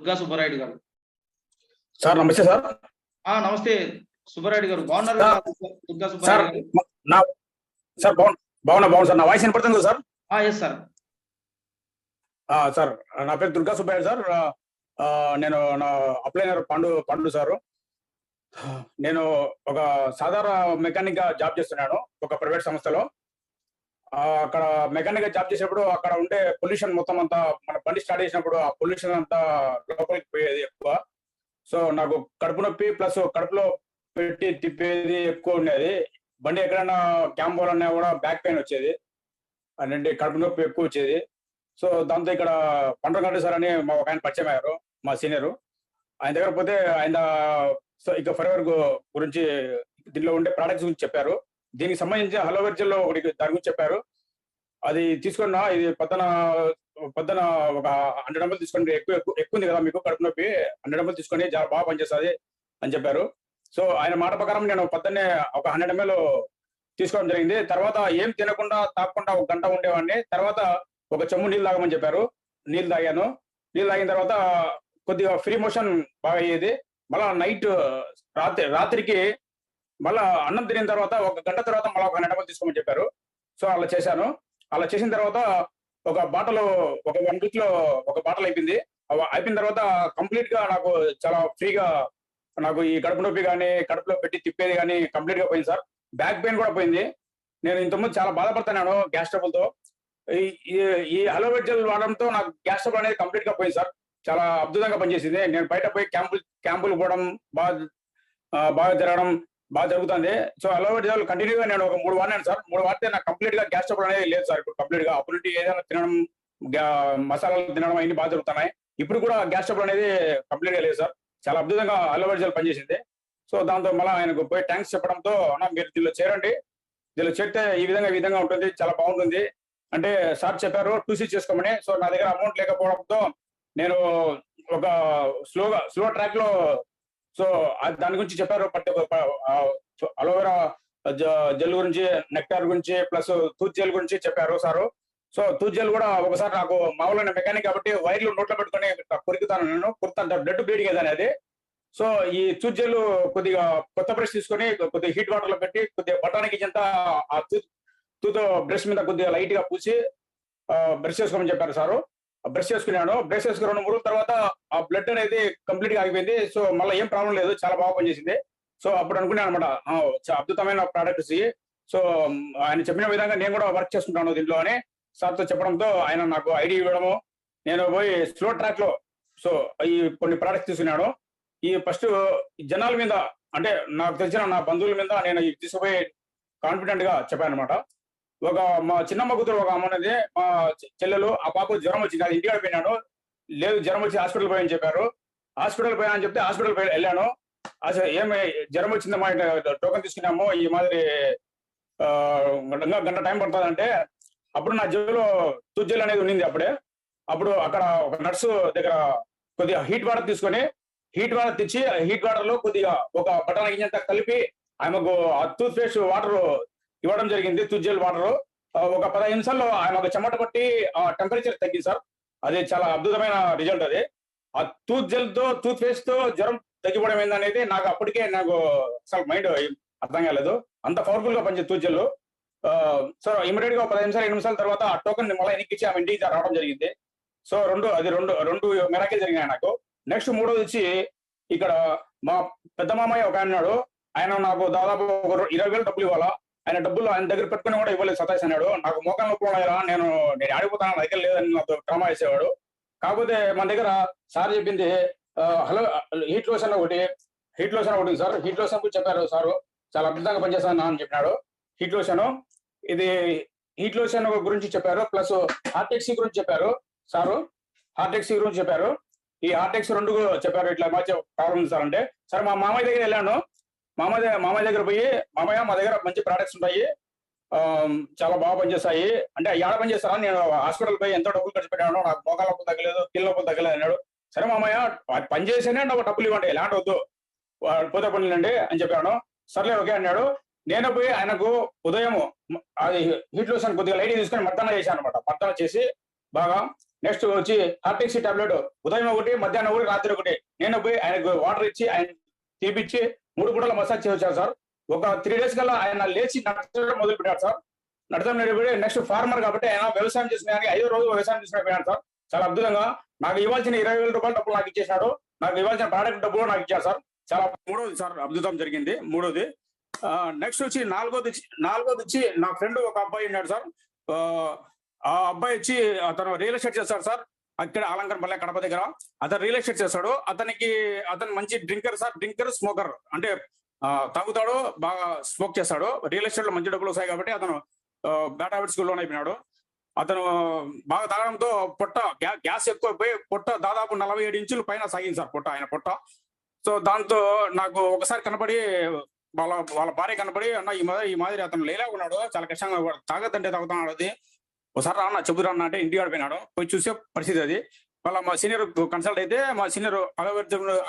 దుర్గా సుబ్బారాయుడు గారు. సార్ నమస్తే సార్. నమస్తే సుబ్బారాయుడు గారు. బాగున్నారు సార్. కదా దుర్గా సార్ సుబ్బారాయుడు గారు? నా సార్ బాగున్నా సార్. నా వాయిస్ వినపడుతుంది సార్? Yes sir. సార్ నా పేరు దుర్గా సుబ్బారాయుడు సార్. నేను నా అప్లైనర్ పండు సారు. నేను ఒక సాధారణ మెకానిక్ గా జాబ్ చేస్తున్నాను ఒక ప్రైవేట్ సంస్థలో. అక్కడ మెకానిక్ గా జాబ్ చేసేటప్పుడు అక్కడ ఉండే పొల్యూషన్ మొత్తం అంతా మన బండి స్టార్ట్ చేసినప్పుడు ఆ పొల్యూషన్ అంతా లోపలికి పోయేది ఎక్కువ. సో నాకు కడుపు నొప్పి ప్లస్ కడుపులో పెట్టి తిప్పేది ఎక్కువ ఉండేది. బండి ఎక్కడైనా క్యాంప్ పోవాలన్నా కూడా బ్యాక్ పెయిన్ వచ్చేది, అంటే కడుపు నొప్పి ఎక్కువ వచ్చేది. సో దాంతో ఇక్కడ పండ్రగడ్డ సార్ అని ఒక ఆయన పరిచయం అయ్యారు, మా సీనియర్. ఆయన దగ్గర పోతే ఆయన సో ఇక ఫర్వర్ గురించి దీనిలో ఉండే ప్రోడక్ట్స్ గురించి చెప్పారు. దీనికి సంబంధించి హలోవెర్జల్లో ఒకటి దాని గురించి చెప్పారు. అది తీసుకున్నా, ఇది పొద్దున ఒక 100 ml తీసుకోండి, ఎక్కువ ఉంది కదా మీకు కడుపు నొప్పి, 100 ml తీసుకొని చాలా బాగా పనిచేస్తుంది అని చెప్పారు. సో ఆయన మాట ప్రకారం నేను పొద్దున్నే ఒక 100 ml తీసుకోవడం జరిగింది. తర్వాత ఏం తినకుండా తాగకుండా 1 గంట ఉండేవాడిని. తర్వాత ఒక చెమ్ము నీళ్ళు తాగమని చెప్పారు. నీళ్ళు తాగాను. నీళ్ళు తాగిన తర్వాత కొద్దిగా ఫ్రీ మోషన్ బాగా అయ్యేది. మళ్ళా నైట్ రాత్రికి మళ్ళా అన్నం తినిన తర్వాత 1 గంట తర్వాత మళ్ళీ ఒక 100 ml తీసుకోమని చెప్పారు. సో అలా చేశాను. అలా చేసిన తర్వాత ఒక బాటలో ఒక 1 week లో ఒక బాటలు అయిపోయింది. అయిపోయిన తర్వాత కంప్లీట్ గా నాకు చాలా ఫ్రీగా నాకు ఈ కడుపు నొప్పి కానీ కడుపులో పెట్టి తిప్పేది కానీ కంప్లీట్ గా పోయింది సార్. బ్యాక్ పెయిన్ కూడా పోయింది. నేను ఇంతకుముందు చాలా బాధపడుతున్నాను గ్యాస్ ట్రబుల్ తో. ఈ అలోవెట్ జెల్ వాడడంతో నాకు గ్యాస్ ట్రబుల్ అనేది కంప్లీట్ గా పోయింది సార్. చాలా అద్భుతంగా పనిచేసింది. నేను బయట పోయి క్యాంపులు పోవడం బాగా జరగడం బాగా జరుగుతుంది. సో అలోవెట్ జెల్ కంటిన్యూగా నేను ఒక 3 వాడినాను సార్. 3 వాడితే నాకు కంప్లీట్ గా గ్యాస్ ట్రబుల్ అనేది లేదు సార్. ఇప్పుడు కంప్లీట్ గా అప్పుడు ఏదైనా తినడం, మసాలాలు తినడం అన్ని బాగా జరుగుతున్నాయి. ఇప్పుడు కూడా గ్యాస్ ట్రబుల్ అనేది కంప్లీట్ గా లేదు సార్. చాలా అద్భుతంగా అలోవెట్ జెల్ పనిచేసింది. సో దాంతో మళ్ళీ ఆయనకు పోయి థ్యాంక్స్ చెప్పడంతో, అన్న మీరు దీనిలో చేరండి, దీనిలో చేస్తే ఈ విధంగా ఉంటుంది, చాలా బాగుంటుంది అంటే సార్ చెప్పారు 2C చేసుకోమని. సో నా దగ్గర అమౌంట్ లేకపోవడంతో నేను ఒక స్లో ట్రాక్ లో సో దాని గురించి చెప్పారు. ప్రతి ఒక్క అలోవెరా జెల్ గురించి, నెక్టార్ గురించి ప్లస్ టూత్ జెల్ గురించి చెప్పారు సారు. సో టూత్ జెల్ కూడా ఒకసారి నాకు మామూలు మెకానిక్ కాబట్టి వైర్లు నోట్లో పెట్టుకుని కొరుకుతాను, నేను కుర్తాను, బ్లడ్ బ్లీడింగ్ ఏదని అది. సో ఈ టూత్ జెల్ కొద్దిగా కొత్త బ్రష్ తీసుకొని కొద్దిగా హీట్ వాటర్ లో పెట్టి కొద్దిగా బఠానికి చెంత ఆ టూత్ బ్రష్ మీద కొద్దిగా లైట్ గా పూసి బ్రష్ చేసుకోమని చెప్పారు సారు. బ్రష్ చేసుకున్నాను. బ్రష్ చేసుకుని 2-3 రోజుల తర్వాత ఆ బ్లడ్ అనేది కంప్లీట్ గా ఆగిపోయింది. సో మళ్ళీ ఏం ప్రాబ్లం లేదు, చాలా బాగా పనిచేసింది. సో అప్పుడు అనుకున్నాను అనమాట, అద్భుతమైన ప్రోడక్ట్స్. సో ఆయన చెప్పిన విధంగా నేను కూడా వర్క్ చేసుకుంటాను దీంట్లో అని సార్తో చెప్పడంతో ఆయన నాకు ఐడియా ఇవ్వడము, నేను పోయి స్లో ట్రాక్ లో సో ఈ కొన్ని ప్రోడక్ట్స్ తీసుకున్నాను. ఈ ఫస్ట్ జనాల మీద అంటే నాకు తెలిసిన నా బంధువుల మీద నేను తీసుకుపోయి కాన్ఫిడెంట్ గా చెప్పాను అనమాట. మా చిన్నమ్మ కూతురు ఒక అమ్మ అనేది, మా చెల్లెలు, ఆ పాప జ్వరం వచ్చింది, అది ఇంటికి పోయినాను. లేదు జ్వరం వచ్చి హాస్పిటల్ పోయని చెప్పారు. హాస్పిటల్ పోయా అని చెప్తే హాస్పిటల్ పోయి వెళ్ళాను. అసలు ఏమి జ్వరం వచ్చిందమ్మా, టోకెన్ తీసుకున్నాము, ఈ మాదిరి గంట టైం పడుతుందంటే, అప్పుడు నా జేబులో టూత్ జెల్ అనేది ఉన్నింది అప్పుడే. అప్పుడు అక్కడ ఒక నర్సు దగ్గర కొద్దిగా హీట్ వాటర్ తీసుకొని హీట్ వాటర్ తెచ్చి హీట్ వాటర్ లో కొద్దిగా ఒక బఠానీ గింజంతా కలిపి ఆమెకు ఆ టూత్ పేస్ట్ వాటర్ ఇవ్వడం జరిగింది. టూత్ జెల్ వాటర్ ఒక 15 నిమిషాల్లో ఆమెకు చెమట పట్టి ఆ టెంపరేచర్ తగ్గింది సార్. అది చాలా అద్భుతమైన రిజల్ట్. అది ఆ టూత్ జెల్ తో టూత్ పేస్ట్ తో జ్వరం తగ్గిపోవడం ఏందనేది నాకు అప్పటికే నాకు అసలు మైండ్ అర్థం కాలేదు. అంత పవర్ఫుల్ గా పనిచేది టూత్ జెల్. సో ఇమీడియట్ గా 15 నిమిషాల తర్వాత ఆ టోకెన్ మళ్ళీ ఎన్నికిచ్చి ఆమె ఇంటికి రావడం జరిగింది. సో రెండు మెరాకిల్ జరిగినాయి నాకు. నెక్స్ట్ 3వది వచ్చి ఇక్కడ మా పెద్ద మామయ్య ఒక ఆయన ఉన్నాడు. ఆయన నాకు దాదాపు ఒక 20,000 డబ్బులు ఇవ్వాలా. ఆయన డబ్బులు ఆయన దగ్గర పెట్టుకుని కూడా ఇవ్వలేదు, సతాయిస్ అన్నాడు. నాకు మోకాలు నొప్పి ఉన్నాయా, నేను ఆడిపోతాను, నా దగ్గర లేదని నాతో డ్రామా వేసేవాడు. కాకపోతే మన దగ్గర సార్ చెప్పింది హలో హీట్ లోషన్ ఒకటి సార్. హీట్ లోషన్ గురించి చెప్పారు సారు, చాలా అద్భుతంగా పనిచేస్తాను అని చెప్పినాడు. హీట్ లోషన్ గురించి చెప్పారు. ప్లస్ హార్టెక్సీ గురించి చెప్పారు సారు. హార్టెక్సీ గురించి చెప్పారు. ఈ హార్టెక్స్ 2 చెప్పారు. ఇట్లా మంచి ప్రాబ్లం ఉంది సార్ అంటే, సరే మా మామయ్య దగ్గర వెళ్ళాను. మామయ్య దగ్గర పోయి, మామయ్య మా దగ్గర మంచి ప్రోడక్ట్స్ ఉంటాయి, చాలా బాగా పనిచేస్తాయి అంటే, ఏడ పనిచేస్తారా, నేను హాస్పిటల్ పోయి ఎంతో డబ్బులు ఖర్చు పెట్టాను, నాకు మోకాల నొప్పులు తగ్గలేదు, కీళ్ళ నొప్పులు తగ్గలేదు అన్నాడు. సరే మామయ్య పనిచేసేనే నాకు డబ్బులు ఇవ్వండి, ఎలాంటి వద్దు, పోతే పనులండి అని చెప్పాను. సర్లే ఓకే అన్నాడు. నేను పోయి ఆయనకు ఉదయం అది హీట్ లోషన్ కొద్దిగా లైట్ తీసుకొని మర్దన చేశాను అనమాట. మర్దన చేసి బాగా నెక్స్ట్ వచ్చి హార్టిక్సీ టాబ్లెట్ ఉదయం ఒకటి, మధ్యాహ్నం ఒకటి, రాత్రి ఒకటి. నేను పోయి ఆయనకు వాటర్ ఇచ్చి ఆయన తీపిచ్చి 3 పూటల మసాజ్ చేశారు సార్. ఒక 3 days కల్లా ఆయన లేచి నడచడం మొదలు పెట్టారు సార్. నడచడం నిలబడి నెక్స్ట్ ఫార్మర్ కాబట్టి ఆయన వ్యవసాయం చేసిన 5వ రోజు వ్యవసాయం చేసిపోయాడు సార్. చాలా అద్భుతంగా నాకు ఇవ్వాల్సిన 20,000 రూపాయల డబ్బులు నాకు ఇచ్చేశాడు. నాకు ఇవ్వాల్సిన ప్రోడక్ట్ డబ్బులు నాకు ఇచ్చారు సార్. చాలా మూడోది సార్ అద్భుతం జరిగింది. మూడోది నెక్స్ట్ వచ్చి నాలుగోది వచ్చి నా ఫ్రెండ్ ఒక అబ్బాయి ఉన్నాడు సార్. ఆ అబ్బాయి వచ్చి అతను రియల్ ఎస్టేట్ చేస్తాడు సార్. అక్కడ అలంకరపల్లె కడప దగ్గర అతను రియల్ ఎస్టేట్ చేస్తాడు. అతను మంచి డ్రింకర్ సార్. డ్రింకర్ స్మోకర్ అంటే తాగుతాడు, బాగా స్మోక్ చేస్తాడు. రియల్ ఎస్టేట్ లో మంచి డబ్బులు వస్తాయి కాబట్టి అతను బ్యాడ్ హ్యాబిట్స్ లోన్ అయిపోయినాడు. అతను బాగా తాగడంతో పొట్ట గ్యాస్ ఎక్కువైపోయి పొట్ట దాదాపు 47 ఇంచుల పైన సాగింది సార్ ఆయన పొట్ట. సో దాంతో నాకు ఒకసారి కనపడి వాళ్ళ భార్య కనపడి, అన్న ఈ మాదిరి అతను లేలా ఉన్నాడు, చాలా కష్టంగా తాగదంటే తాగుతున్నాడు, అది ఒకసారి రాన్న చెబుతున్నా అన్న అంటే ఇంటికి ఆడిపోయినాడు. పోయి చూసే పరిస్థితి అది. వాళ్ళ మా సీనియర్ కన్సల్ట్ అయితే మా సీనియర్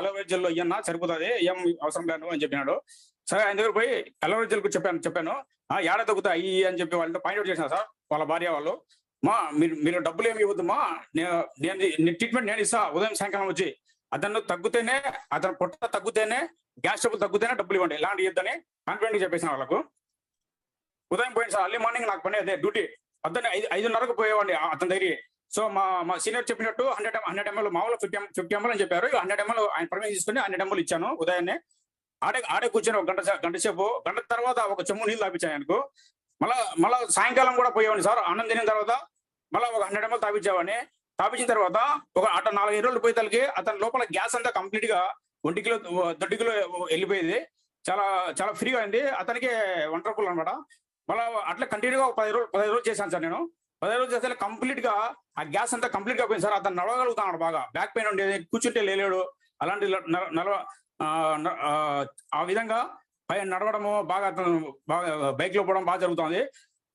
అలోవెర్జల్లో ఇయ్యన్నా సరిపోతుంది, ఏం అవసరం లేదు అని చెప్పినాడు. సరే ఆయన దగ్గర పోయి అలోవెర్జల్కు చెప్పాను ఏడ తగ్గుతాయి అని చెప్పి వాళ్ళతో పాయింట్అవుట్ చేసిన సార్ వాళ్ళ భార్య వాళ్ళు. మీరు డబ్బులు ఏమి ఇవ్వద్దు మా, నేను ట్రీట్మెంట్ నేను ఇస్తా, ఉదయం సాయంకాలం వచ్చి అతను పొట్ట తగ్గుతేనే గ్యాస్ ట్రబుల్ తగ్గుతేనే డబ్బులు ఇవ్వండి, ఇలాంటి ఇద్దని కాన్ఫిడెంట్ చెప్పేసిన వాళ్ళకు. ఉదయం పోయింది సార్. అర్లీ మార్నింగ్ నాకు పని అదే డ్యూటీ. అతను 5:30కు పోయేవాడిని అతని దగ్గర. సో మా సీనియర్ చెప్పినట్టు 100 ml మామూలు 50 ml అని చెప్పారు. 100 ml ఆయన పర్మిషన్ తీసుకుని 100 ml ఇచ్చాను. ఉదయాన్నే ఆడే కూర్చొని ఒక గంట సేపు, గంట తర్వాత ఒక చెమ్ము నీళ్ళు తాపించాను ఆయనకు. మళ్ళా సాయంకాలం కూడా పోయేవాడిని సార్. అన్నం తినిన తర్వాత మళ్ళీ ఒక 100 ml తాపించేవాడిని. తాపించిన తర్వాత ఒక 4-5 రోజులు పోయేతలకి అతని లోపల గ్యాస్ అంతా కంప్లీట్ గా 1 కిలో 2 కిలో వెళ్ళిపోయేది. చాలా చాలా ఫ్రీగా అయింది. అతనికి వండర్ఫుల్ అనమాట. మళ్ళీ అట్లా కంటిన్యూగా 15 రోజులు చేశాను సార్ నేను. 15 రోజులు చేస్తే కంప్లీట్ గా ఆ గ్యాస్ అంతా కంప్లీట్ గా పోయింది సార్. అతను నడవగలుగుతాడు, బాగా బ్యాక్ పెయిన్ ఉండేది, కూర్చుంటే లేలేడు, అలాంటి ఆ విధంగా పైన నడవడము బాగా, అతను బాగా బైక్ లో పోవడం బాగా జరుగుతుంది.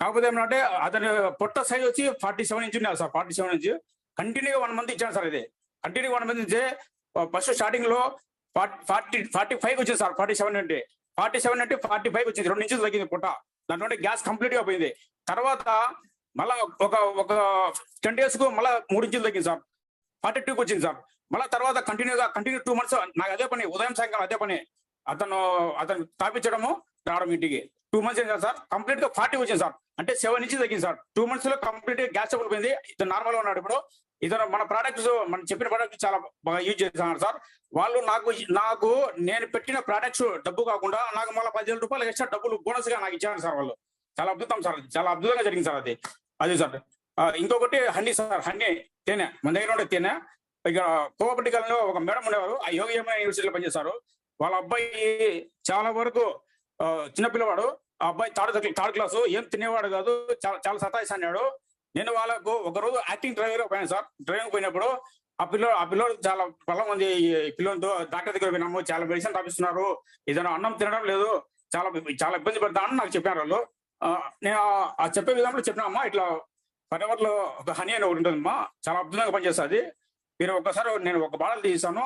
కాకపోతే ఏమంటే అతని పొట్ట సైజ్ వచ్చి 47 ఇంచ్ ఉన్నారు సార్. 47 ఇంచ్ కంటిన్యూగా 1 month ఇచ్చాను సార్. ఇది కంటిన్యూగా 1 month ఇచ్చే ఫస్ట్ స్టార్టింగ్ లో 45 వచ్చింది సార్. 47 అంటే 45 వచ్చింది. 2 ఇంచులు తగ్గింది పొట్ట. దాంట్లో గ్యాస్ కంప్లీట్ గా పోయింది. తర్వాత మళ్ళా ఒక 10 days కు మళ్ళీ 3 ఇంచులు తగ్గింది సార్. 42కి వచ్చింది సార్. మళ్ళీ తర్వాత కంటిన్యూ 2 months నాకు అదే పని, ఉదయం సాయంకాలం అదే పని. అతను తాపించడము, రావడం ఇంటికి. 2 months అయింది సార్. కంప్లీట్ గా 40 వచ్చింది సార్. అంటే 7 ఇంచులు తగ్గింది సార్. 2 months లో కంప్లీట్ గా గ్యాస్ ట్రబుల్ పోయింది. ఇతను నార్మల్ గా ఉన్నాడు. ఇప్పుడు ఇతను మన ప్రొడక్ట్స్, మనం చెప్పిన ప్రొడక్ట్స్ చాలా బాగా యూజ్ చేస్తున్నారు సార్. వాళ్ళు నాకు నేను పెట్టిన ప్రొడక్ట్స్ డబ్బు కాకుండా నాకు మళ్ళీ 10,000 రూపాయలు ఎక్స్ట్రా డబ్బులు బోనస్ గా నాకు ఇచ్చారు సార్ వాళ్ళు. చాలా అద్భుతం సార్. చాలా అద్భుతంగా జరిగింది సార్ అది సార్. ఇంకొకటి హనీ సార్. హనీ తేనె మన దగ్గర ఉండే తేనె. ఇక కోఆపరేటివ్ కాలంలో ఒక మేడం ఉండేవారు, ఆ యోగి యూనివర్సిటీలో పనిచేస్తారు. వాళ్ళ అబ్బాయి చాలా వరకు చిన్నపిల్లవాడు. ఆ అబ్బాయి థర్డ్ క్లాసు, ఏం తినేవాడు కాదు, చాలా సతాయిస్ అన్నాడు. నేను వాళ్ళకు ఒకరోజు యాక్టింగ్ డ్రైవర్ పోయాను సార్. డ్రైవింగ్ పోయినప్పుడు ఆ పిల్లోడు చాలా బలం ఉంది. ఈ పిల్లలతో డాక్టర్ దగ్గర పోయినాము, చాలా మెడిసిన్ తాపిస్తున్నారు, ఏదైనా అన్నం తినడం లేదు, చాలా ఇబ్బంది పడతానని నాకు చెప్పారు వాళ్ళు. నేను ఆ చెప్పే విధానంలో చెప్పినామ్మా, ఇట్లా ఫర్ఎవర్లో ఒక హనీ అని ఒకటి ఉంటుందమ్మా, చాలా అద్భుతంగా పనిచేస్తుంది. మీరు ఒక్కసారి నేను ఒక బాటలు తీసాను,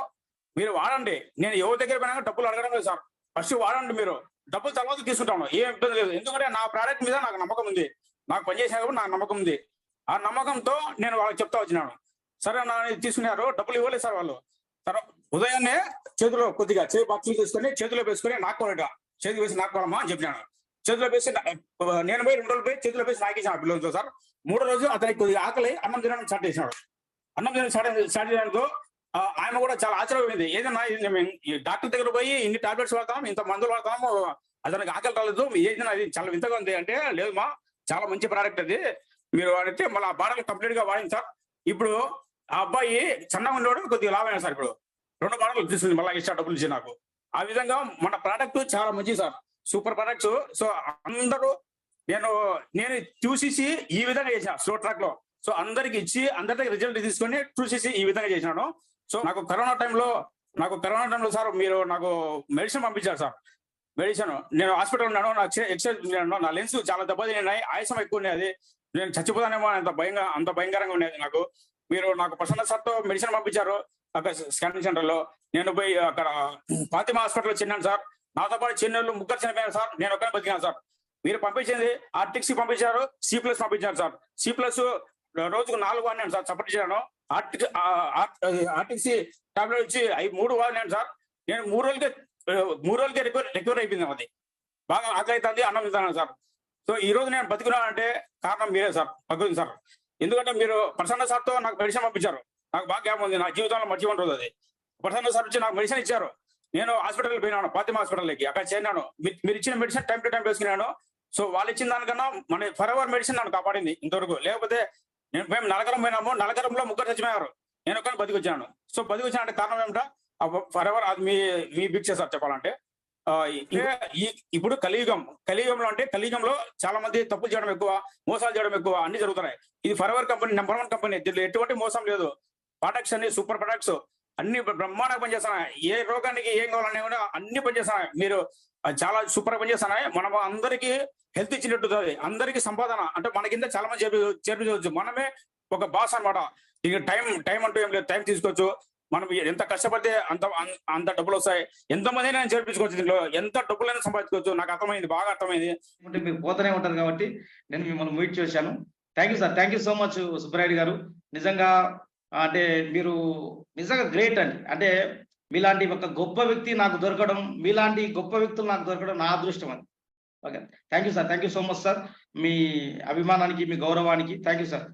మీరు వాడండి. నేను ఎవరి దగ్గర పోయినా డబ్బులు అడగడం లేదు సార్. ఫస్ట్ వాడండి, మీరు డబ్బులు తర్వాత తీసుకుంటాను, ఏం ఇబ్బంది లేదు. ఎందుకంటే నా ప్రోడక్ట్ మీద నాకు నమ్మకం ఉంది, నాకు పనిచేసిన కాబట్టి నాకు నమ్మకం ఉంది. ఆ నమ్మకంతో నేను వాళ్ళకి చెప్తా వచ్చినాను. సరే నా తీసుకున్నారు, డబ్బులు ఇవ్వలేదు సార్ వాళ్ళు. తర్వాత ఉదయాన్నే చేతిలో కొద్దిగా బాక్సులు తీసుకొని చేతిలో వేసుకొని నాకోలేట, చేతికి వేసి నాకోవాలమ్మా అని చెప్పినాను. చేతిలో వేసి నేను పోయి 2 రోజులు పోయి చేతిలో వేసి నాకేసాను పిల్లలతో సార్. 3వ రోజు అతనికి కొద్దిగా ఆకలి, అన్నం తినడం స్టార్ట్ చేసినాడు. అన్నం తినడం స్టార్ట్ చేయడంతో ఆయన కూడా చాలా ఆశ్చర్యపోయింది. ఏదన్నా డాక్టర్ దగ్గర పోయి ఇన్ని టాబ్లెట్స్ వాడతాం, ఇంత మందులు వాడతాము, అతనికి ఆకలి రాలేదు, ఏదైనా అది చాలా వింతగా ఉంది అంటే, లేదు మా చాలా మంచి ప్రోడక్ట్ అది, మీరు వాడితే మళ్ళీ ఆ బాటలు కంప్లీట్ గా వాడింది సార్. ఇప్పుడు ఆ అబ్బాయి సన్నగా ఉండేవాడు, కొద్దిగా లాభైనా సార్. ఇప్పుడు 2 బాటలు తీసుకుంది, మళ్ళీ ఇచ్చా డబ్బులు ఇచ్చి నాకు. ఆ విధంగా మన ప్రోడక్ట్ చాలా మంచిది సార్, సూపర్ ప్రొడక్ట్స్. సో అందరూ నేను చూసేసి ఈ విధంగా చేసిన స్లో ట్రాక్ లో. సో అందరికి ఇచ్చి అందరి దగ్గర రిజల్ట్ తీసుకొని చూసేసి ఈ విధంగా చేసినాను. సో నాకు కరోనా టైంలో సార్ మీరు నాకు మెడిసిన్ పంపించారు సార్. మెడిసిన్ నేను హాస్పిటల్ ఉన్నాను, నాకు ఎక్సర్సైజ్ ఉన్నాను, నా లెన్స్ చాలా దెబ్బతిన్నాయి, ఆయాసం ఎక్కువ ఉండేది, నేను చచ్చిపోతానేమో అంత భయంకరంగా ఉండేది నాకు. మీరు నాకు ప్రసన్న సార్తో మెడిసిన్ పంపించారు అక్కడ స్కానింగ్ సెంటర్ లో. నేను పోయి అక్కడ ఫాతిమా హాస్పిటల్లో చిన్నాను సార్. నాతో పాటు చిన్నోళ్ళు 3 చనిపోయారు సార్, నేను ఒక్కనే బతికాను సార్. మీరు పంపించింది ఆర్టిక్స్ పంపించారు, C+ పంపించారు సార్. C+ రోజుకు 4 వాడినాను సార్, సపోర్ట్ చేయను. ఆర్టీసీ టాబ్లెట్ వచ్చి 3 వాడినాను సార్. నేను 3 రోజులకే రికవర్ అయిపోయింది. అది బాగా ఆకలి అవుతుంది, అన్నం తింటాను సార్. సో ఈ రోజు నేను బతుకున్నానంటే కారణం మీరే సార్, భగవంతుడు సార్. ఎందుకంటే మీరు ప్రసన్న సార్తో నాకు మెడిసిన్ పంపించారు. నాకు బాగా జ్ఞాపకం ఉంది, నా జీవితంలో మర్చిపోతుంది అది. ప్రసన్న సార్ వచ్చి నాకు మెడిసిన్ ఇచ్చారు. నేను హాస్పిటల్కి పోయినాను, ఫాతిమా హాస్పిటల్కి. అక్కడ చేరినాను. మీరు ఇచ్చిన మెడిసిన్ టైం టు టైం వేసుకున్నాను. సో వాళ్ళు ఇచ్చిన దానికన్నా మన ఫర్ ఎవర్ మెడిసిన్ నన్ను కాపాడింది ఇంతవరకు. లేకపోతే మేము నలగరం పోయినాము, నలగరంలో 3 చచ్చిపోయారు, నేను ఒక్కరిని బతికి వచ్చాను. సో బతికి వచ్చానంటే కారణం ఏమిటా? ఫర్ ఎవర్ అది మీ భిక్ష సార్ చెప్పాలంటే. ఇప్పుడు కలియుగంలో అంటే కలియుగంలో చాలా మంది తప్పులు చేయడం ఎక్కువ, మోసాలు చేయడం ఎక్కువ, అన్ని జరుగుతున్నాయి. ఇది for ever company number 1 company. దీంట్లో ఎటువంటి మోసం లేదు. ప్రొడక్ట్స్ అన్ని సూపర్ ప్రొడక్ట్స్, అన్ని బ్రహ్మాండంగా పనిచేస్తున్నాయి. ఏ రోగానికి ఏం కావాలన్నా కూడా అన్ని పనిచేస్తున్నాయి. మీరు చాలా సూపర్ గా పనిచేస్తున్నాయి. మనం అందరికీ హెల్త్ ఇచ్చినట్టు, అందరికీ సంపాదన అంటే మన కింద చాలా మంది చేర్పించవచ్చు. మనమే ఒక బాస్ అనమాట. ఇక టైం అంటూ ఏం లేదు, టైం తీసుకోవచ్చు. మనం ఎంత కష్టపడితే అంత డబ్బులు వస్తాయి. ఎంతమంది నేను చేర్పించుకోవచ్చు, దీంట్లో ఎంత డబ్బులైనా సంపాదించుకోవచ్చు. నాకు అర్థమైంది, బాగా అర్థమైంది. అంటే మీరు పోతూనే ఉంటారు కాబట్టి నేను మిమ్మల్ని మీట్ చేశాను. Thank you sir, thank you so much Subbarayudu గారు. నిజంగా అంటే మీరు నిజంగా గ్రేట్ అండి. అంటే మీలాంటి ఒక గొప్ప వ్యక్తి నాకు దొరకడం, మీలాంటి గొప్ప వ్యక్తులు నాకు దొరకడం నా అదృష్టం అని. Okay, thank you sir, thank you so much sir. మీ అభిమానానికి, మీ గౌరవానికి థ్యాంక్ యూ సార్.